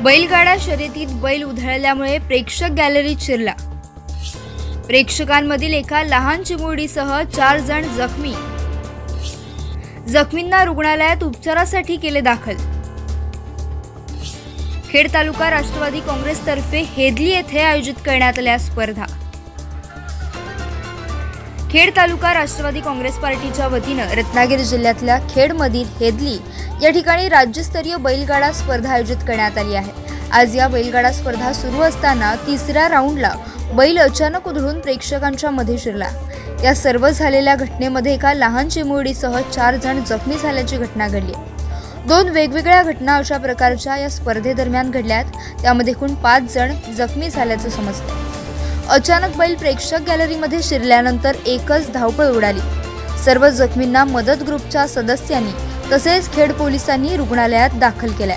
बैलगाडा शर्यतीत बैल उधळल्यामुळे प्रेक्षक गॅलरीत शिरला। प्रेक्षकांमधील एका लहान चिमुरडीसह 4 जण जखमी। जखमींना रुग्णालयात उपचारासाठी केले दाखल। खेड तालुका राष्ट्रवादी काँग्रेसतर्फे हेदली येथे आयोजित करण्यात आल्या स्पर्धा। खेड तालुका राष्ट्रवादी काँग्रेस पार्टीच्या वतीनं रत्नागिरी जिल्ह्यातल्या खेडमधील हेदली या ठिकाणी राज्यस्तरीय बैलगाडा स्पर्धा आयोजित करण्यात आली आहे। आज या बैलगाडा स्पर्धा सुरू असताना तिसऱ्या राऊंडला बैल अचानक उधळून प्रेक्षकांच्या मध्ये शिरला। या सर्व झालेल्या घटनेमध्ये एका लहान चिमुरडीसह 4 जण जखमी झाल्याची घटना घडली। 2 वेगवेगळ्या घटना अशा प्रकारच्या या स्पर्धेदरम्यान घडल्यात। त्यामध्ये एकूण 5 जण जखमी झाल्याचं समजतं। अचानक बैल प्रेक्षक गॅलरीमध्ये शिरल्यानंतर एकच धावपळ उडाली। सर्व जखमींना मदत ग्रुपच्या सदस्यांनी तसेच खेड पोलिसांनी रुग्णालयात दाखल केलंय।